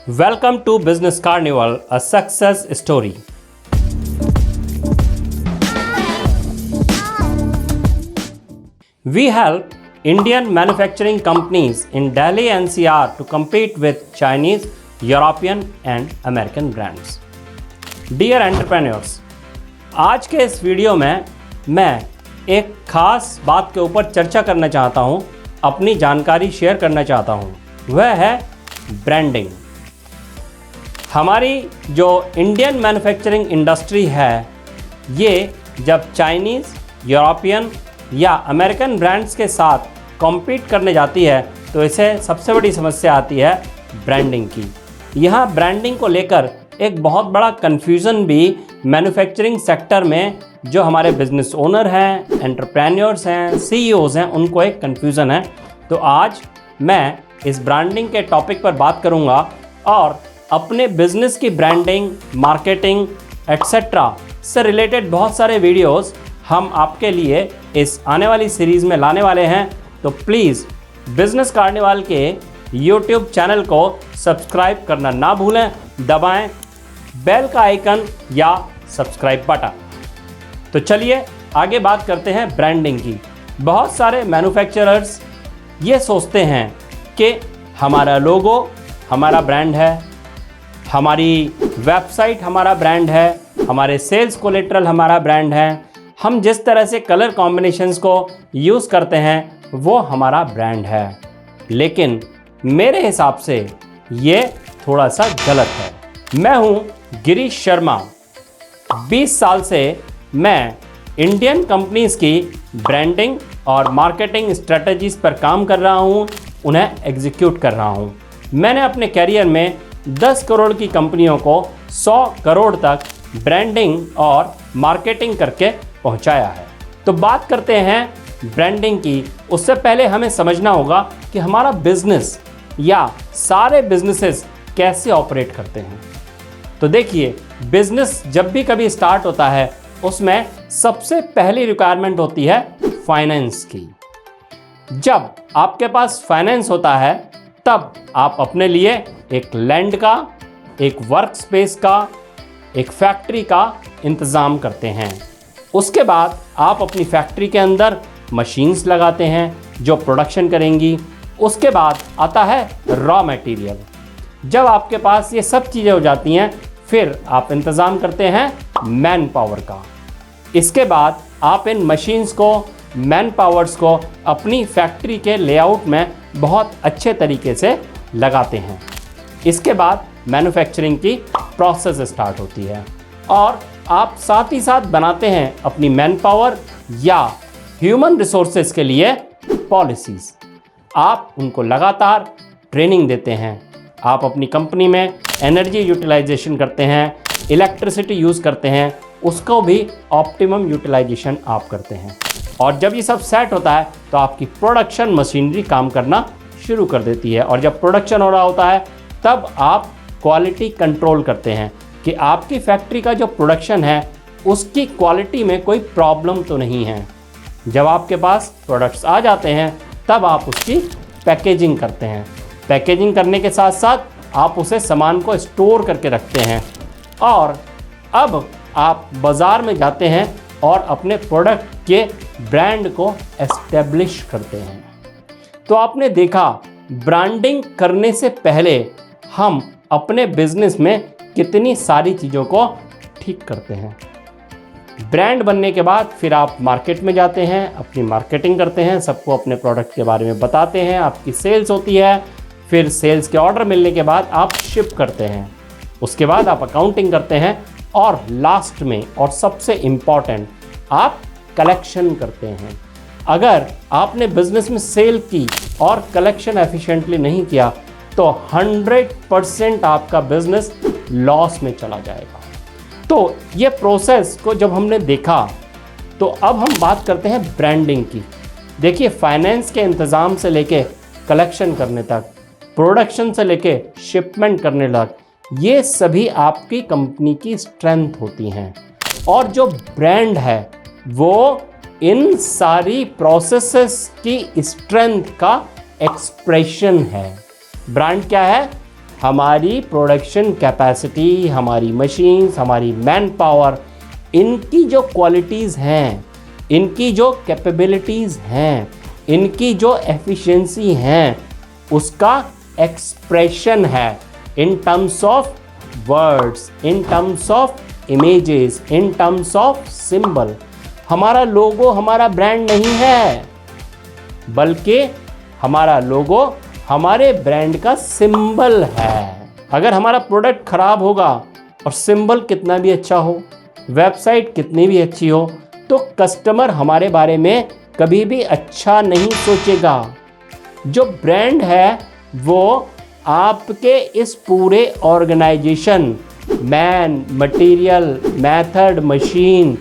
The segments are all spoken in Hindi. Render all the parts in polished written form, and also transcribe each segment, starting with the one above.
Welcome to Business Carnival, a success story. We help Indian manufacturing companies in Delhi NCR to compete with Chinese, European and American brands. Dear entrepreneurs, आज के इस वीडियो में मैं एक खास बात के ऊपर चर्चा करना चाहता हूँ, अपनी जानकारी शेयर करना चाहता हूँ। वह है ब्रांडिंग। हमारी जो इंडियन मैन्युफैक्चरिंग इंडस्ट्री है, ये जब चाइनीज़, यूरोपियन या अमेरिकन ब्रांड्स के साथ कॉम्पीट करने जाती है तो इसे सबसे बड़ी समस्या आती है ब्रांडिंग की। यहाँ ब्रांडिंग को लेकर एक बहुत बड़ा कन्फ्यूज़न भी मैन्युफैक्चरिंग सेक्टर में जो हमारे बिजनेस ओनर हैं, एंटरप्रेन्योर्स हैं, सीईओज़ हैं, उनको एक कन्फ्यूज़न है। तो आज मैं इस ब्रांडिंग के टॉपिक पर बात करूँगा और अपने बिजनेस की ब्रांडिंग, मार्केटिंग एट्सेट्रा से रिलेटेड बहुत सारे वीडियोस हम आपके लिए इस आने वाली सीरीज़ में लाने वाले हैं। तो प्लीज़ बिजनेस कार्निवाल के यूट्यूब चैनल को सब्सक्राइब करना ना भूलें, दबाएं बेल का आइकन या सब्सक्राइब बटन। तो चलिए आगे बात करते हैं ब्रांडिंग की। बहुत सारे मैन्युफैक्चरर्स ये सोचते हैं कि हमारा लोगो हमारा ब्रांड है, हमारी वेबसाइट हमारा ब्रांड है, हमारे सेल्स कोलेटरल हमारा ब्रांड है, हम जिस तरह से कलर कॉम्बिनेशंस को यूज़ करते हैं वो हमारा ब्रांड है। लेकिन मेरे हिसाब से ये थोड़ा सा गलत है। मैं हूँ गिरीश शर्मा। 20 साल से मैं इंडियन कंपनीज़ की ब्रांडिंग और मार्केटिंग स्ट्रेटजीज़ पर काम कर रहा हूँ, उन्हें एग्जीक्यूट कर रहा हूँ। मैंने अपने कैरियर में 10 करोड़ की कंपनियों को 100 करोड़ तक ब्रांडिंग और मार्केटिंग करके पहुंचाया है। तो बात करते हैं ब्रांडिंग की। उससे पहले हमें समझना होगा कि हमारा बिजनेस या सारे बिजनेसेस कैसे ऑपरेट करते हैं। तो देखिए, बिजनेस जब भी कभी स्टार्ट होता है उसमें सबसे पहली रिक्वायरमेंट होती है फाइनेंस की। जब आपके पास फाइनेंस होता है तब आप अपने लिए एक लैंड का, एक वर्क स्पेस का, एक फैक्ट्री का इंतज़ाम करते हैं। उसके बाद आप अपनी फैक्ट्री के अंदर मशीन्स लगाते हैं जो प्रोडक्शन करेंगी। उसके बाद आता है रॉ मटेरियल। जब आपके पास ये सब चीज़ें हो जाती हैं फिर आप इंतज़ाम करते हैं मैन पावर का। इसके बाद आप इन मशीन्स को, मैन पावर्स को अपनी फैक्ट्री के लेआउट में बहुत अच्छे तरीके से लगाते हैं। इसके बाद मैन्युफैक्चरिंग की प्रोसेस स्टार्ट होती है और आप साथ ही साथ बनाते हैं अपनी मैन पावर या ह्यूमन रिसोर्सेज के लिए पॉलिसीज़। आप उनको लगातार ट्रेनिंग देते हैं। आप अपनी कंपनी में एनर्जी यूटिलाइजेशन करते हैं, इलेक्ट्रिसिटी यूज़ करते हैं, उसको भी ऑप्टिमम यूटिलाइजेशन आप करते हैं। और जब ये सब सेट होता है तो आपकी प्रोडक्शन मशीनरी काम करना शुरू कर देती है। और जब प्रोडक्शन हो रहा होता है तब आप क्वालिटी कंट्रोल करते हैं कि आपकी फैक्ट्री का जो प्रोडक्शन है उसकी क्वालिटी में कोई प्रॉब्लम तो नहीं है। जब आपके पास प्रोडक्ट्स आ जाते हैं तब आप उसकी पैकेजिंग करते हैं। पैकेजिंग करने के साथ साथ आप उसे सामान को स्टोर करके रखते हैं और अब आप बाज़ार में जाते हैं और अपने प्रोडक्ट के ब्रांड को एस्टेब्लिश करते हैं। तो आपने देखा, ब्रांडिंग करने से पहले हम अपने बिजनेस में कितनी सारी चीज़ों को ठीक करते हैं। ब्रांड बनने के बाद फिर आप मार्केट में जाते हैं, अपनी मार्केटिंग करते हैं, सबको अपने प्रोडक्ट के बारे में बताते हैं, आपकी सेल्स होती है। फिर सेल्स के ऑर्डर मिलने के बाद आप शिप करते हैं। उसके बाद आप अकाउंटिंग करते हैं और लास्ट में और सबसे इम्पॉर्टेंट आप कलेक्शन करते हैं। अगर आपने बिजनेस में सेल की और कलेक्शन एफिशिएंटली नहीं किया तो 100% आपका बिजनेस लॉस में चला जाएगा। तो ये प्रोसेस को जब हमने देखा तो अब हम बात करते हैं ब्रांडिंग की। देखिए, फाइनेंस के इंतज़ाम से लेके कलेक्शन करने तक, प्रोडक्शन से लेके शिपमेंट करने तक, ये सभी आपकी कंपनी की स्ट्रेंथ होती हैं। और जो ब्रांड है वो इन सारी प्रोसेसेस की स्ट्रेंथ का एक्सप्रेशन है। ब्रांड क्या है? हमारी प्रोडक्शन कैपेसिटी, हमारी मशीन्स, हमारी मैन पावर, इनकी जो क्वालिटीज़ हैं, इनकी जो कैपेबिलिटीज़ हैं, इनकी जो एफिशिएंसी हैं, उसका एक्सप्रेशन है in terms of words, in terms of images, in terms of symbol. हमारा लोगो हमारा ब्रांड नहीं है, बल्कि हमारा लोगो हमारे ब्रांड का सिंबल है। अगर हमारा प्रोडक्ट खराब होगा और सिंबल कितना भी अच्छा हो, वेबसाइट कितनी भी अच्छी हो, तो कस्टमर हमारे बारे में कभी भी अच्छा नहीं सोचेगा। जो ब्रांड है वो आपके इस पूरे organization, man, material, method, machine,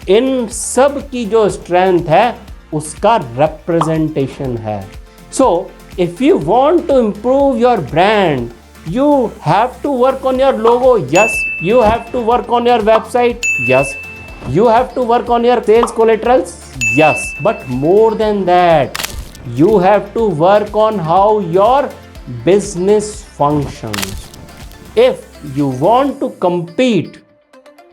इन सब की जो स्ट्रेंथ है उसका रिप्रेजेंटेशन है। So if you want to improve your brand, you have to work on your logo, yes. You have to work on your website, yes. You have to work on your sales collaterals, yes. But more than that, you have to work on how your business functions. If you want to compete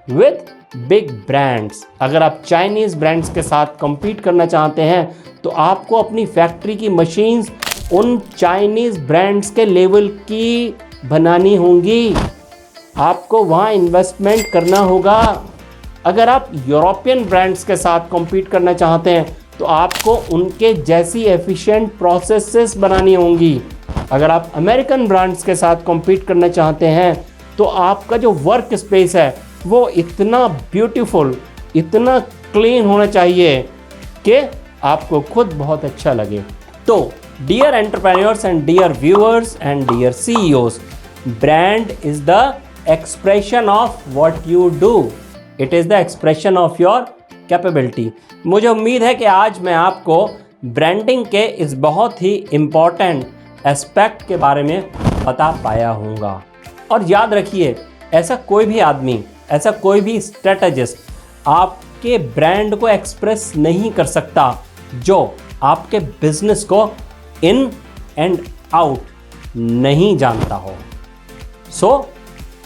with big brands, अगर आप चाइनीज ब्रांड्स के साथ compete करना चाहते हैं तो आपको अपनी फैक्ट्री की मशीन्स उन चाइनीज ब्रांड्स के लेवल की बनानी होंगी। आपको वहाँ इन्वेस्टमेंट करना होगा। अगर आप यूरोपियन ब्रांड्स के साथ compete करना चाहते हैं तो आपको उनके जैसी एफिशिएंट प्रोसेसेस बनानी होंगी। अगर आप अमेरिकन ब्रांड्स के साथ compete करना चाहते हैं तो आपका जो वर्क स्पेस है वो इतना ब्यूटीफुल, इतना क्लीन होना चाहिए कि आपको खुद बहुत अच्छा लगे। तो dear entrepreneurs and dear viewers and dear CEOs, brand is the expression of what you do, it is the expression of your capability. मुझे उम्मीद है कि आज मैं आपको ब्रांडिंग के इस बहुत ही इम्पॉर्टेंट एस्पेक्ट के बारे में बता पाया हूँगा। और याद रखिए, ऐसा कोई भी आदमी, ऐसा कोई भी स्ट्रेटजिस्ट आपके ब्रांड को एक्सप्रेस नहीं कर सकता जो आपके बिजनेस को इन एंड आउट नहीं जानता हो। So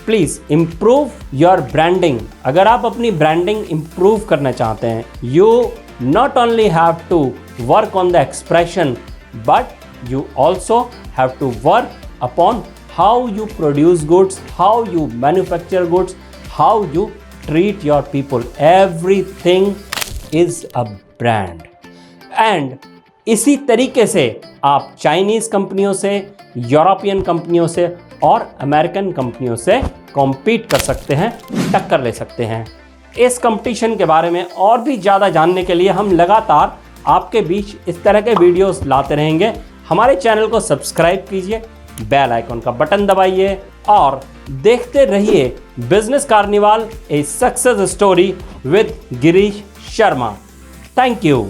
please improve your branding. अगर आप अपनी ब्रांडिंग इम्प्रूव करना चाहते हैं, you not only have to work on the expression, but you also have to work upon how you produce goods, how you manufacture goods, how you treat your people. Everything is a brand. And इसी तरीके से आप चाइनीज़ कंपनियों से, यूरोपियन कंपनियों से और अमेरिकन कंपनियों से कॉम्पीट कर सकते हैं, टक्कर ले सकते हैं। इस कंपटीशन के बारे में और भी ज़्यादा जानने के लिए हम लगातार आपके बीच इस तरह के वीडियोस लाते रहेंगे। हमारे चैनल को सब्सक्राइब कीजिए, बेल आइकॉन का बटन दबाइए और देखते रहिए business carnival, a success story with Girish Sharma. Thank you.